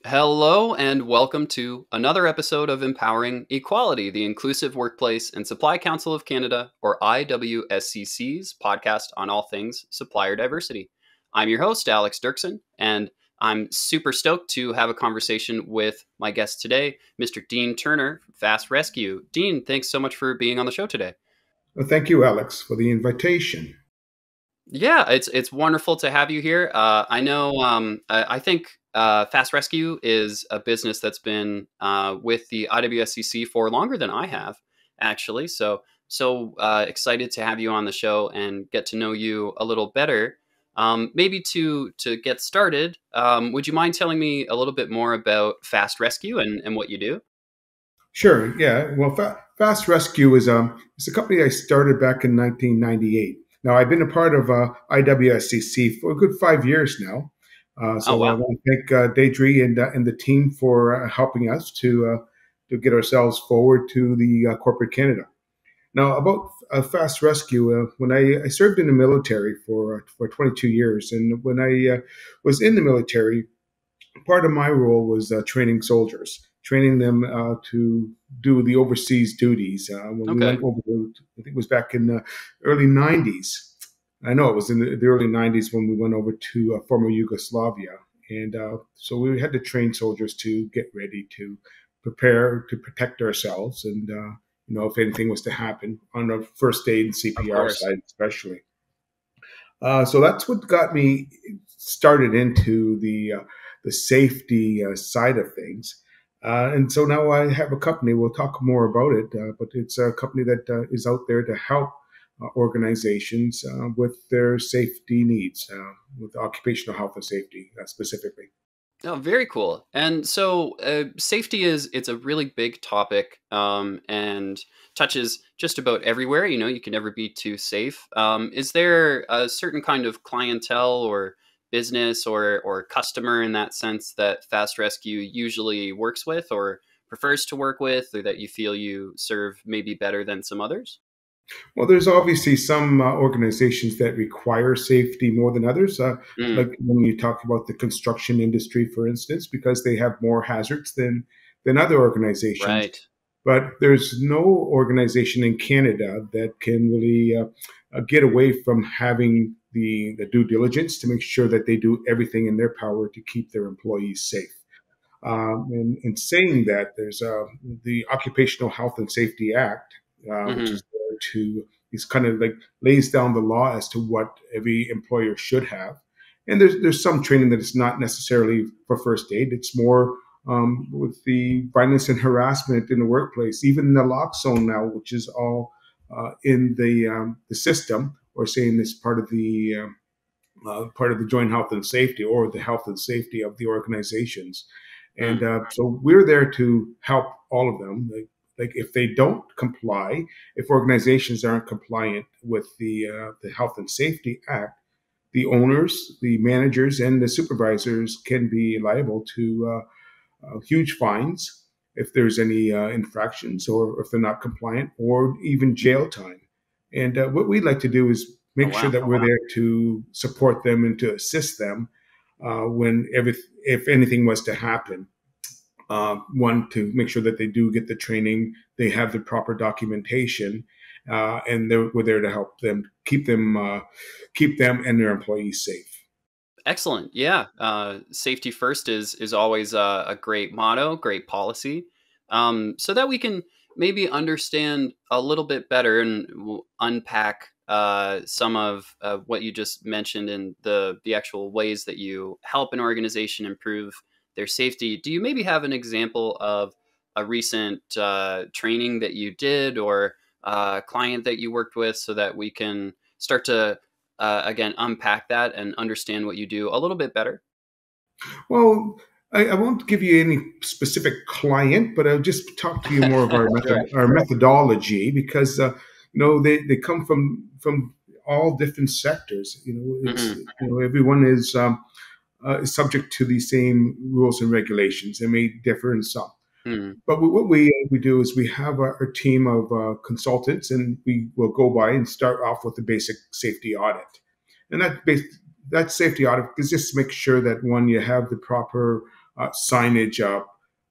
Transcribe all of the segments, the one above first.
Hello and welcome to another episode of Empowering Equality, the Inclusive Workplace and Supply Council of Canada, or IWSCC's podcast on all things supplier diversity. I'm your host, Alex Dirksen, and I'm super stoked to have a conversation with my guest today, Mr. Dean Turner from F.A.S.T Rescue. Dean, thanks so much for being on the show today. Well, thank you, Alex, for the invitation. Yeah, it's wonderful to have you here. I know I think Fast Rescue is a business that's been with the IWSCC for longer than I have, actually. So excited to have you on the show and get to know you a little better. Maybe to get started, would you mind telling me a little bit more about Fast Rescue and what you do? Sure, yeah. Well, Fast Rescue is it's a company I started back in 1998. Now, I've been a part of IWSCC for a good 5 years now. Oh, So I wow. want to thank Deidre and the team for helping us to get ourselves forward to the corporate Canada. Now, about Fast Rescue, when I served in the military for 22 years, and when I was in the military, part of my role was training soldiers, training them to do the overseas duties. When we Okay. went over, I think it was back in the early 90s. I know it was in the early 90s when we went over to former Yugoslavia. And so we had to train soldiers to get ready to prepare to protect ourselves and, if anything was to happen on the first aid and Of CPR course. side, especially. So that's what got me started into the safety side of things. And so now I have a company. We'll talk more about it, but it's a company that is out there to help organizations with their safety needs, with occupational health and safety specifically. Oh, very cool. And so, safety it's a really big topic, and touches just about everywhere. You know, you can never be too safe. Is there a certain kind of clientele or business or customer in that sense that Fast Rescue usually works with or prefers to work with, or that you feel you serve maybe better than some others? Well, there's obviously some organizations that require safety more than others, Mm, like when you talk about the construction industry, for instance, because they have more hazards than other organizations. right. But there's no organization in Canada that can really get away from having the due diligence to make sure that they do everything in their power to keep their employees safe. And in saying that, there's the Occupational Health and Safety Act, which Hmm. is there to is kind of like lays down the law as to what every employer should have. And there's some training that is not necessarily for first aid. It's more with the violence and harassment in the workplace, even the lock zone now, which is all in the system, or saying it's part of the joint health and safety or the health and safety of the organizations. And so we're there to help all of them. Like if they don't comply, if organizations aren't compliant with the Health and Safety Act, the owners, the managers, and the supervisors can be liable to huge fines if there's any infractions or if they're not compliant, or even jail time. And what we'd like to do is Oh, make sure wow. that we're there to support them and to assist them when if anything was to happen. One, to make sure that they do get the training, they have the proper documentation, and we're there to help them keep them and their employees safe. Excellent. Yeah. Safety first is always a great motto, great policy. So that we can maybe understand a little bit better and we'll unpack some of what you just mentioned in the actual ways that you help an organization improve their safety. Do you maybe have an example of a recent training that you did or a client that you worked with so that we can start to again unpack that and understand what you do a little bit better? Well, I won't give you any specific client, but I'll just talk to you more of Sure. our methodology, because they come from all different sectors. Hmm. Everyone is subject to the same rules and regulations. They may differ in some. Hmm. But what we do is we have our team of consultants, and we will go by and start off with the basic safety audit. And that safety audit is just to make sure that, one, you have the proper signage up,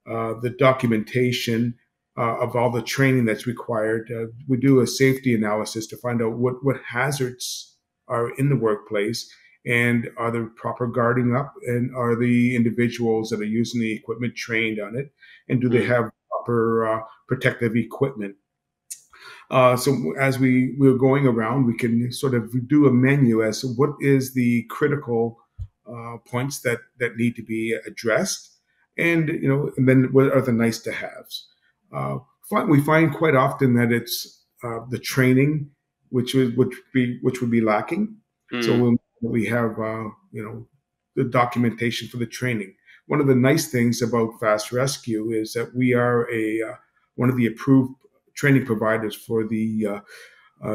the documentation of all the training that's required. We do a safety analysis to find out what hazards are in the workplace, and are the proper guarding up, and are the individuals that are using the equipment trained on it, and do they Mm, have proper protective equipment. So as we're going around, we can sort of do a menu as to what is the critical points that need to be addressed, and and then what are the nice to haves. We find quite often that it's the training, which would be lacking. So mm, when we have the documentation for the training. One of the nice things about Fast Rescue is that we are a one of the approved training providers for the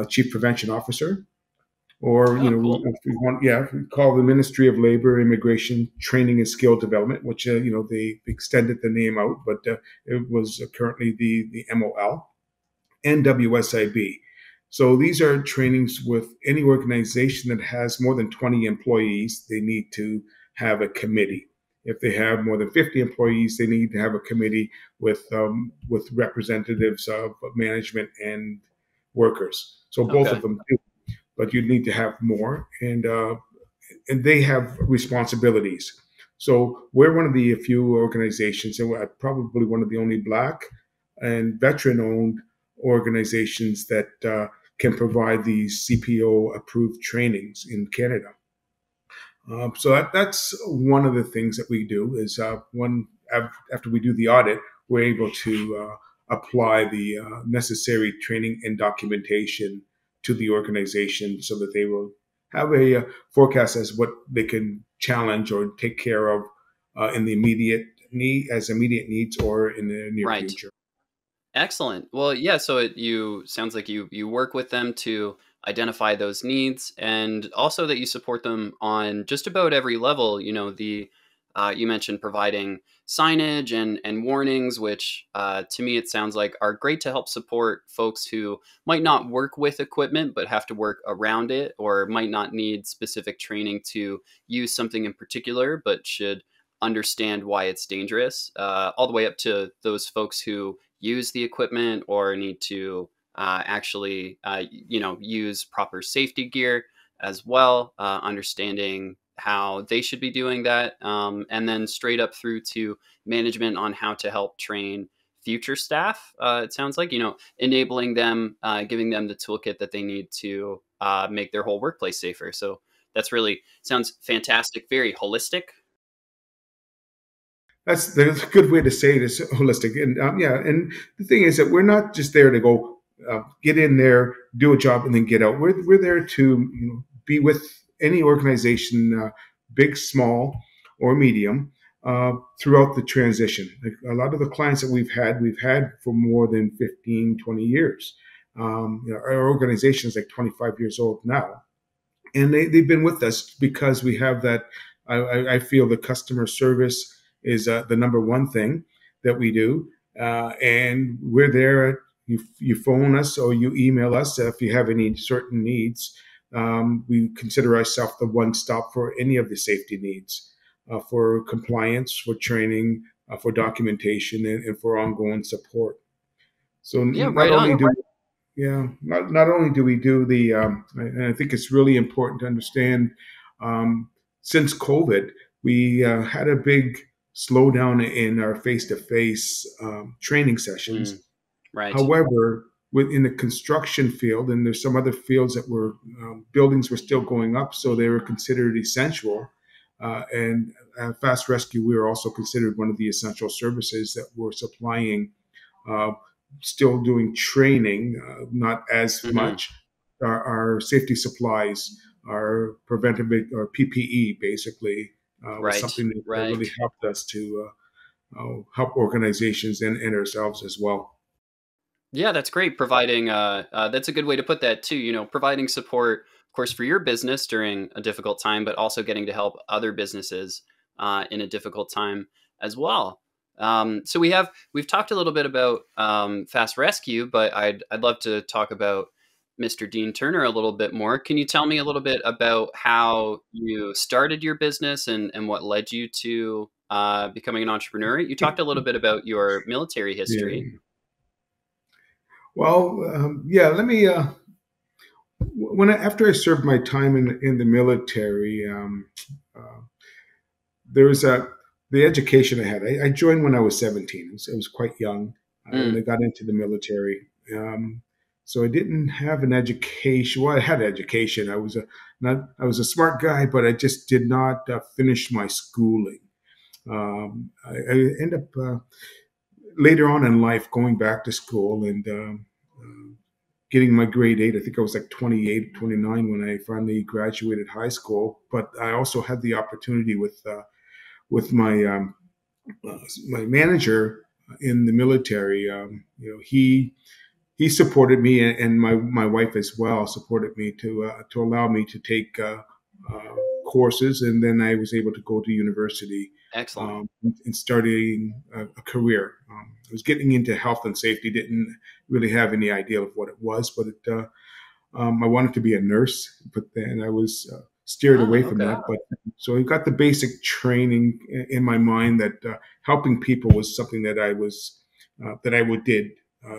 chief prevention officer, or oh, cool. if we want, yeah, we call the Ministry of Labor, Immigration, Training and Skill Development, which they extended the name out, but it was currently the MOL and WSIB. So these are trainings with any organization that has more than 20 employees. They need to have a committee. If they have more than 50 employees, they need to have a committee with representatives of management and workers. So both of Okay. them do, but you need to have more, and they have responsibilities. So we're one of the few organizations, and we're probably one of the only Black and veteran-owned organizations that can provide these CPO approved trainings in Canada. So that's one of the things that we do is after we do the audit, we're able to apply the necessary training and documentation to the organization so that they will have a forecast as what they can challenge or take care of in the immediate needs, or in the near Right. future. Excellent. Well, yeah, so you sounds like you work with them to identify those needs, and also that you support them on just about every level. The you mentioned providing signage and warnings, which to me it sounds like are great to help support folks who might not work with equipment but have to work around it, or might not need specific training to use something in particular, but should understand why it's dangerous. All the way up to those folks who use the equipment or need to actually use proper safety gear as well, understanding how they should be doing that, and then straight up through to management on how to help train future staff. It sounds like enabling them, giving them the toolkit that they need to make their whole workplace safer. So that's really sounds fantastic, very holistic. That's a good way to say it, is holistic. And yeah, and the thing is that we're not just there to go get in there, do a job, and then get out. We're there to be with any organization, big, small, or medium, throughout the transition. Like a lot of the clients that we've had for more than 15, 20 years. Our organization is like 25 years old now, and they've been with us because we have that. I feel the customer service is the number one thing that we do, and we're there. You phone us or you email us if you have any certain needs. We consider ourselves the one stop for any of the safety needs, for compliance, for training, for documentation, and for ongoing support. So Yeah, not right only on. do yeah, not only do we do the, and I think it's really important to understand, um, since COVID, we had a big slowdown in our face-to-face training Mm, sessions. right. However, within the construction field, and there's some other fields that were, buildings were still going up, so they were considered essential. And Fast Rescue, we were also considered one of the essential services that were supplying, uh, still doing training, not as Hmm. much. Our safety supplies, our preventive or PPE, basically, was Right. something that Right. really helped us to help organizations and ourselves as well. Yeah, that's great. Providing that's a good way to put that too. Providing support, of course, for your business during a difficult time, but also getting to help other businesses in a difficult time as well. So we've talked a little bit about Fast Rescue, but I'd love to talk about Mr. Dean Turner a little bit more. Can you tell me a little bit about how you started your business and what led you to becoming an entrepreneur. You talked a little bit about your military history. Yeah. Well, yeah. Let me. After I served my time in the military, uh, there was a the education I had. I joined when I was 17. I was quite young when I Mm, got into the military. So I didn't have an education. Well, I had education. I was a smart guy, but I just did not finish my schooling. I ended up later on in life going back to school and getting my grade 8. I think I was like 28, 29 when I finally graduated high school. But I also had the opportunity with uh, my manager in the military. He supported me, and my wife as well supported me to allow me to take uh, courses, and then I was able to go to university excellent. and starting a career. I was getting into health and safety, didn't really have any idea of what it was, but I wanted to be a nurse, but then I was steered away Oh, from okay. that. But so I got the basic training in my mind that helping people was something that I would did.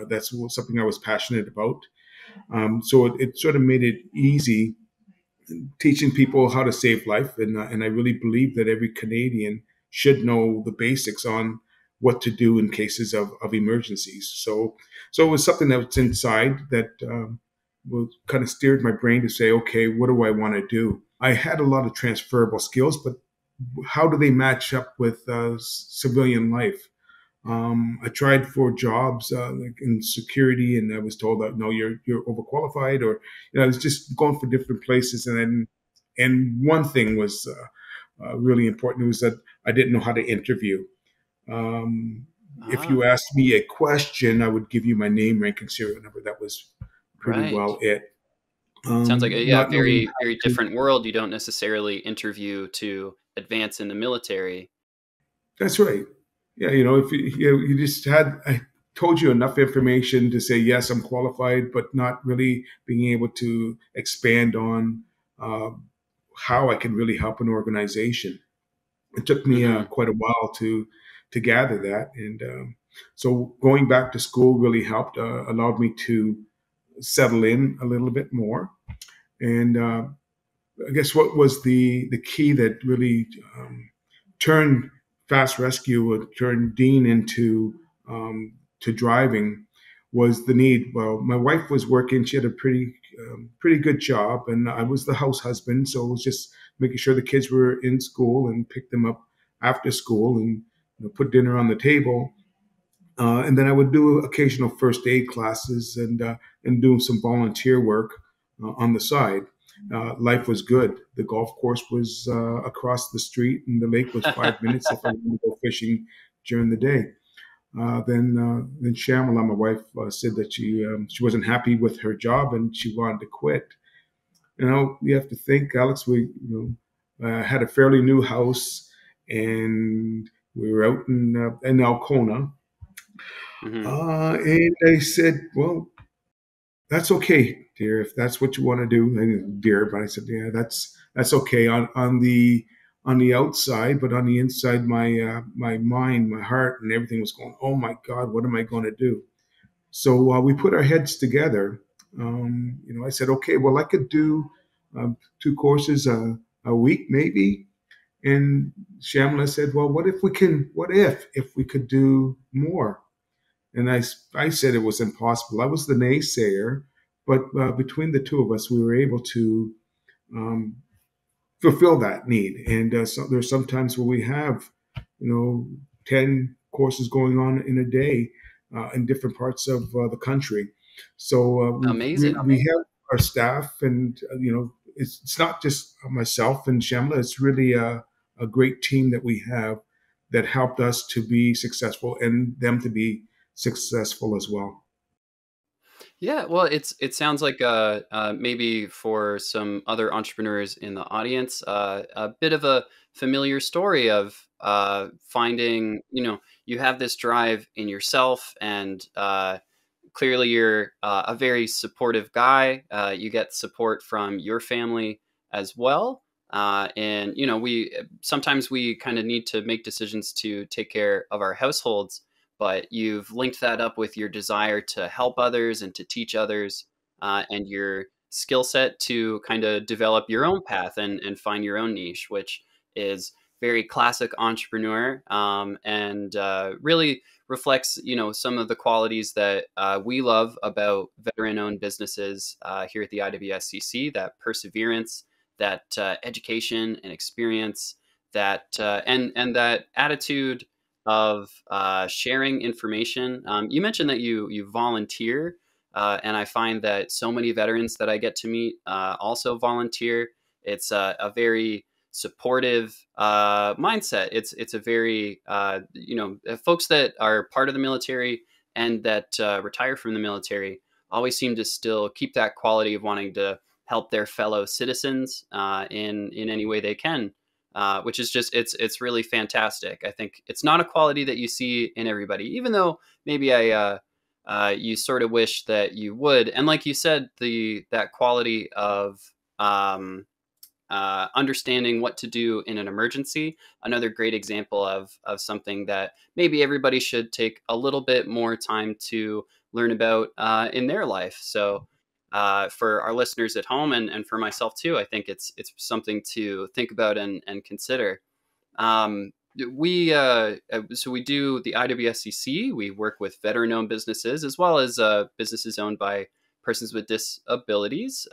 That's something I was passionate about. So it sort of made it easy teaching people how to save life, and I really believe that every Canadian should know the basics on what to do in cases of emergencies. So it was something that was inside that was kind of steered my brain to say, okay, what do I want to do? I had a lot of transferable skills, but how do they match up with civilian life? I tried for jobs like in security, and I was told that no, you're overqualified, or I was just going for different places. And one thing was really important was that I didn't know how to interview. If Ah, you asked me a question, I would give you my name, rank, and serial number. That was pretty right. well it. Sounds like a, yeah, Not knowing very, very how to. different world. You don't necessarily interview to advance in the military. That's right. Yeah, if you just had, I told you enough information to say yes, I'm qualified, but not really being able to expand on uh, how I can really help an organization. It took me Hmm. quite a while to gather that, and so going back to school really helped, allowed me to settle in a little bit more, and I guess what was the key that really turned Fast Rescue, turned Dean into to driving was the need. Well, my wife was working; she had a pretty good job, and I was the house husband, so it was just making sure the kids were in school and pick them up after school and put dinner on the table. And then I would do occasional first aid classes and do some volunteer work on the side. Life was good. The golf course was across the street, and the lake was 5 minutes if I wanted to go fishing during the day. Then Shamala, my wife, said that she wasn't happy with her job and she wanted to quit. You have to think, Alex. We had a fairly new house, and we were out in Alcona, Hmm. and I said, well, that's okay, dear, if that's what you want to do. And dear, but I said, yeah, that's okay on the outside, but on the inside, my mind, my heart, and everything was going. Oh my God, what am I going to do? So we put our heads together. I said, okay, well, I could do 2 courses a week, maybe. And Shamla said, well, what if we could do more? And I said it was impossible. I was the naysayer, but between the two of us, we were able to um, fulfill that need. And so there's sometimes where we have, 10 courses going on in a day in different parts of the country. So Amazing. we have our staff, and it's not just myself and Shamla. It's really a great team that we have that helped us to be successful and them to be successful as well. Yeah, well, it sounds like maybe for some other entrepreneurs in the audience, a bit of a familiar story of finding, you have this drive in yourself, and clearly you're a very supportive guy. You get support from your family as well. And we sometimes we kind of need to make decisions to take care of our households, but you've linked that up with your desire to help others and to teach others, and your skill set to kind of develop your own path and find your own niche, which is very classic entrepreneur, and really reflects some of the qualities that we love about veteran-owned businesses here at the IWSCC: that perseverance, that education and experience, that and that attitude of sharing information. You mentioned that you volunteer, and I find that so many veterans that I get to meet also volunteer. It's a very supportive mindset. It's a very folks that are part of the military and that retire from the military always seem to still keep that quality of wanting to help their fellow citizens in any way they can, which is just it's really fantastic. I think it's not a quality that you see in everybody, even though maybe you sort of wish that you would. And like you said, the that quality of understanding what to do in an emergency. Another great example of something that maybe everybody should take a little bit more time to learn about in their life. So for our listeners at home and for myself too, I think it's something to think about and consider. Um, so we do the IWSCC. We work with veteran-owned businesses as well as businesses owned by persons with disabilities.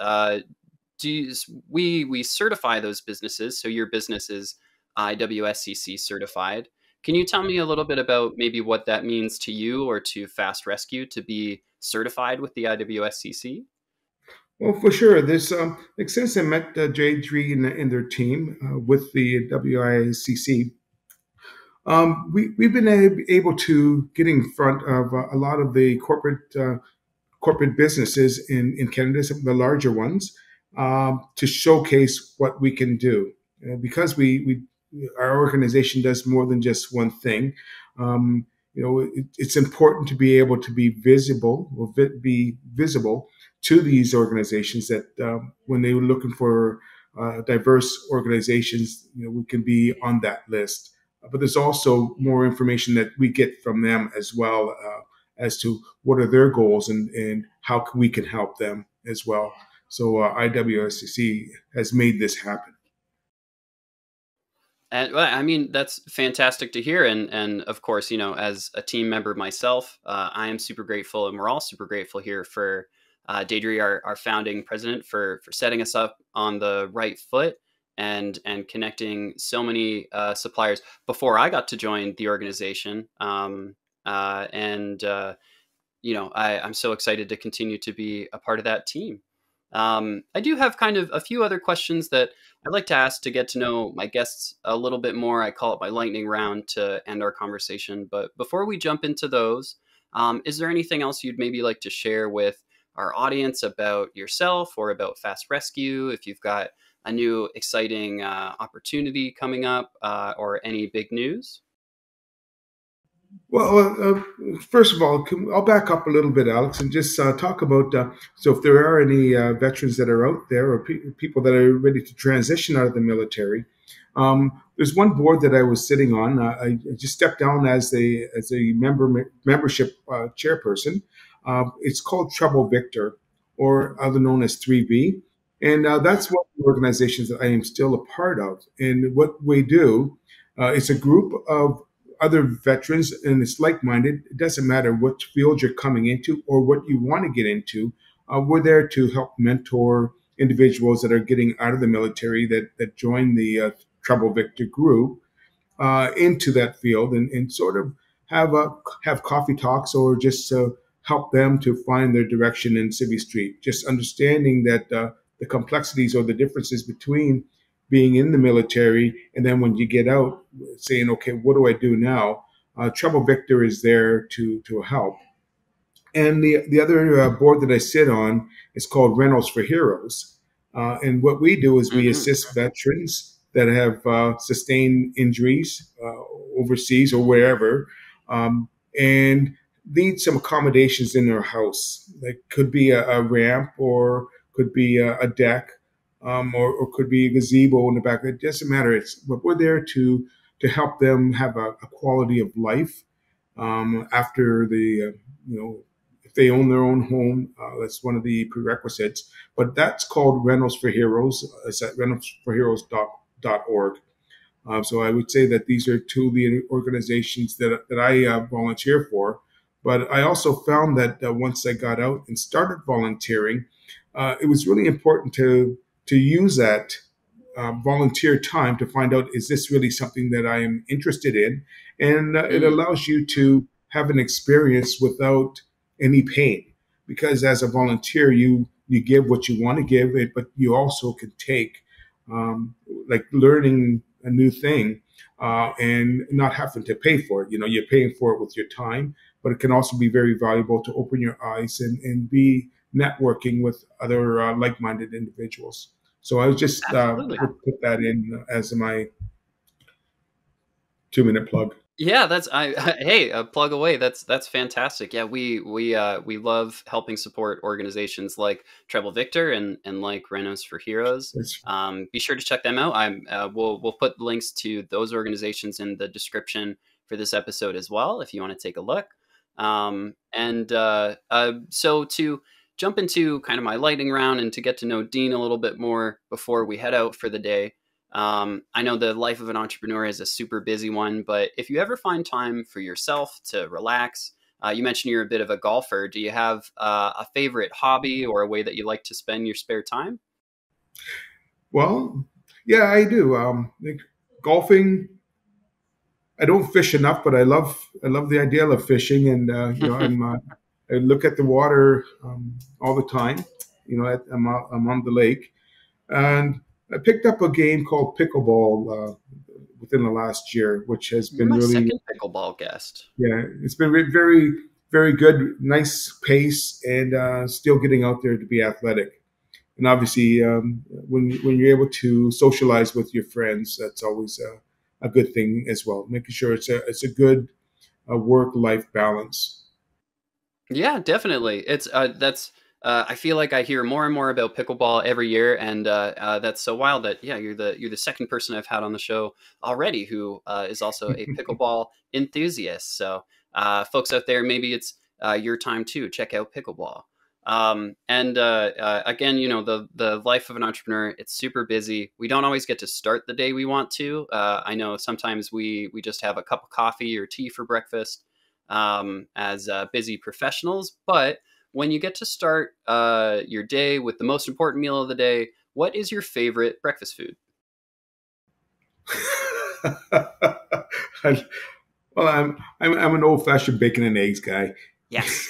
We certify those businesses, so your business is IWSCC certified. Can you tell me a little bit about maybe what that means to you or to Fast Rescue to be certified with the IWSCC? Well, for sure. This like since I met J3 and their team with the WICC, we've been able to get in front of a lot of the corporate businesses in Canada, some of the larger ones, to showcase what we can do. Because we our organization does more than just one thing. It's important to be able to be visible or be visible to these organizations that when they were looking for diverse organizations, we can be on that list. But there's also more information that we get from them as well, as to what are their goals and how we can help them as well. So IWSCC has made this happen. And well, I mean, that's fantastic to hear. And of course, as a team member myself, I am super grateful, and we're all super grateful here for Deidre, our founding president, for setting us up on the right foot and connecting so many suppliers before I got to join the organization. And I'm so excited to continue to be a part of that team. I do have kind of a few other questions that I'd like to ask to get to know my guests a little bit more. I call it my lightning round to end our conversation. But before we jump into those, is there anything else you'd maybe like to share with our audience about yourself or about Fast Rescue? If you've got a new exciting opportunity coming up or any big news? Well, first of all, I'll back up a little bit, Alex, and just talk about so if there are any veterans that are out there or people that are ready to transition out of the military. There's one board that I was sitting on. I just stepped down as a membership chairperson. It's called Trouble Victor, or other known as 3B, and that's one of the organizations that I am still a part of. And what we do, it's a group of other veterans, and it's like-minded. It doesn't matter what field you're coming into or what you want to get into. We're there to help mentor individuals that are getting out of the military that join the Trouble Victor group into that field and sort of have coffee talks or just help them to find their direction in Civvy Street. Just understanding that the complexities or the differences between being in the military and then when you get out, saying, okay, what do I do now? Trouble Victor is there to help. And the other board that I sit on is called Rentals for Heroes. And what we do is we Hmm. assist veterans that have sustained injuries overseas or wherever, and need some accommodations in their house. Like could be a ramp or could be a deck. or could be a gazebo in the back. It doesn't matter. But we're there to help them have a quality of life after if they own their own home. That's one of the prerequisites. But that's called Rentals for Heroes. It's at rentalsforheroes.org. So I would say that these are two of the organizations that I volunteer for. But I also found that once I got out and started volunteering, it was really important to use that volunteer time to find out, is this really something that I am interested in? And it Mm, allows you to have an experience without any pain, because as a volunteer, you give what you want to give it, but you also can take like learning a new thing and not having to pay for it. You're paying for it with your time, but it can also be very valuable to open your eyes and be networking with other like-minded individuals. So I was just absolutely. would put that in as my 2-minute plug. Yeah, that's I hey, plug away. That's fantastic. Yeah, we love helping support organizations like Treble Victor and like Renos for Heroes. It's, Be sure to check them out. We'll put links to those organizations in the description for this episode as well if you want to take a look. So to jump into kind of my lightning round and to get to know Dean a little bit more before we head out for the day. I know the life of an entrepreneur is a super busy one, but if you ever find time for yourself to relax, you mentioned you're a bit of a golfer. Do you have a favorite hobby or a way that you like to spend your spare time? well, yeah, I do. Like golfing, I don't fish enough, but I love the idea of fishing, and I look at the water all the time. I'm on the lake, and I picked up a game called pickleball within the last year, which has You're been my really, second pickleball guest. yeah, it's been very, very good, nice pace, and still getting out there to be athletic. And obviously, when you're able to socialize with your friends, that's always a good thing as well. Making sure it's a good work life balance. Yeah, definitely. It's that's I feel like I hear more and more about pickleball every year, and that's so wild that yeah, you're the second person I've had on the show already who is also a pickleball enthusiast. So, folks out there, maybe it's your time too. Check out pickleball. Again, the life of an entrepreneur, it's super busy. We don't always get to start the day we want to. I know sometimes we just have a cup of coffee or tea for breakfast as busy professionals. But when you get to start your day with the most important meal of the day, what is your favorite breakfast food? Well, I'm an old fashioned bacon and eggs guy. Yes.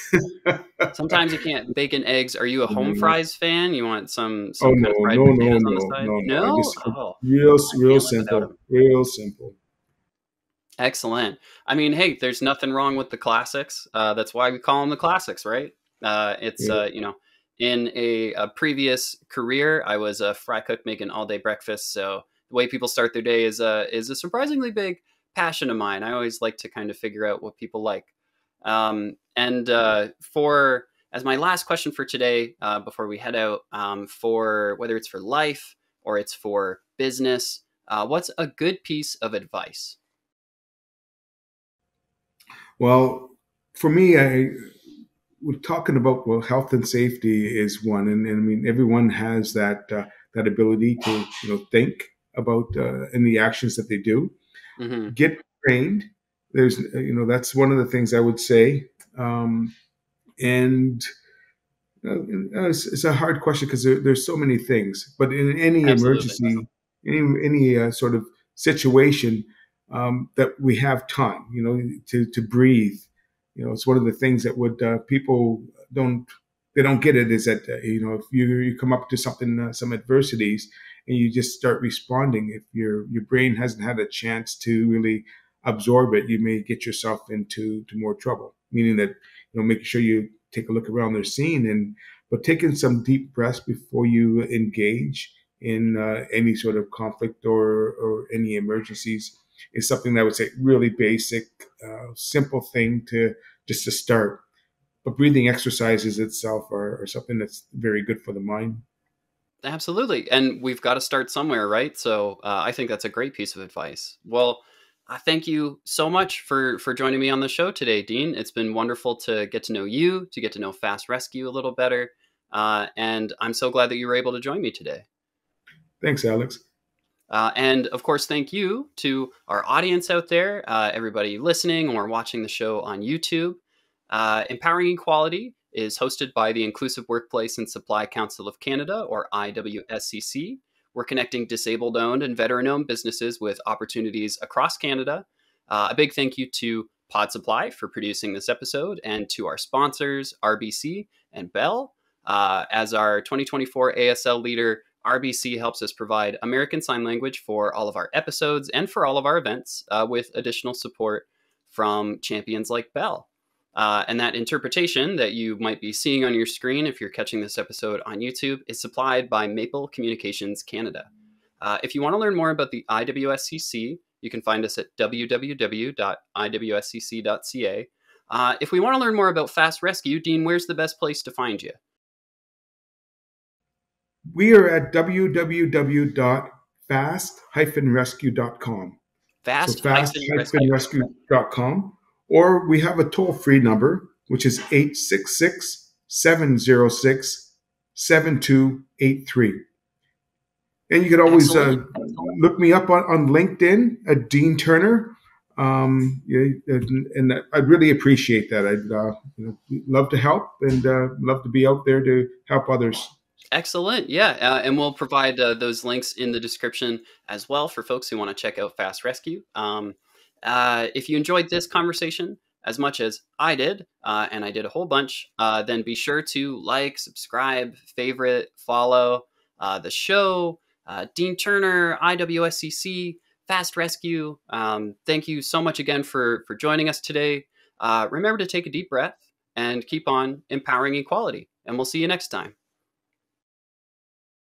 Sometimes you can't bacon eggs. Are you a home fries fan? You want Oh some kind no, of fried no, no, potatoes on the no, side? no, no! I No. just Oh, I real can't live without simple, them. real simple. Excellent. I mean, hey, there's nothing wrong with the classics. That's why we call them the classics, right? It's Yeah. in a previous career, I was a fry cook making all day breakfast. So the way people start their day is a surprisingly big passion of mine. I always like to kind of figure out what people like. For as my last question for today, before we head out, for whether it's for life or it's for business, what's a good piece of advice? Well, for me, we're talking about, well, health and safety is one, and I mean everyone has that ability to think about any actions that they do. Hmm. Get trained. There's that's one of the things I would say, and it's a hard question because there's so many things. But in any Absolutely. emergency, any sort of situation, that we have time, to breathe. It's one of the things that would people don't they don't get it, is that if you come up to something, some adversities, and you just start responding. If your brain hasn't had a chance to really absorb it, you may get yourself into more trouble. Meaning that making sure you take a look around the scene, and but taking some deep breaths before you engage in any sort of conflict or any emergencies is something that I would say really basic, simple thing to just to start. But breathing exercises itself are something that's very good for the mind. Absolutely. And we've got to start somewhere, right? So I think that's a great piece of advice. Well, thank you so much for joining me on the show today, Dean. It's been wonderful to get to know you, to get to know Fast Rescue a little better. And I'm so glad that you were able to join me today. Thanks, Alex. And of course, thank you to our audience out there, everybody listening or watching the show on YouTube. Empowering Equality is hosted by the Inclusive Workplace and Supply Council of Canada, or IWSCC. We're connecting disabled owned and veteran owned businesses with opportunities across Canada. A big thank you to Pod Supply for producing this episode, and to our sponsors, RBC and Bell. As our 2024 ASL leader, RBC helps us provide American Sign Language for all of our episodes and for all of our events, with additional support from champions like Bell. And that interpretation that you might be seeing on your screen if you're catching this episode on YouTube is supplied by Maple Communications Canada. If you want to learn more about the IWSCC, you can find us at www.iwscc.ca. If we want to learn more about Fast Rescue, Dean, where's the best place to find you? We are at www.fast-rescue.com. So fast-rescue.com. Or we have a toll-free number, which is 866-706-7283. And you can always look me up on LinkedIn at Dean Turner. And I'd really appreciate that. I'd love to help, and love to be out there to help others. Excellent. Yeah. And we'll provide those links in the description as well for folks who want to check out Fast Rescue. If you enjoyed this conversation as much as I did, and I did a whole bunch, then be sure to like, subscribe, favorite, follow the show. Dean Turner, IWSCC, Fast Rescue. Thank you so much again for joining us today. Remember to take a deep breath and keep on empowering equality. And we'll see you next time.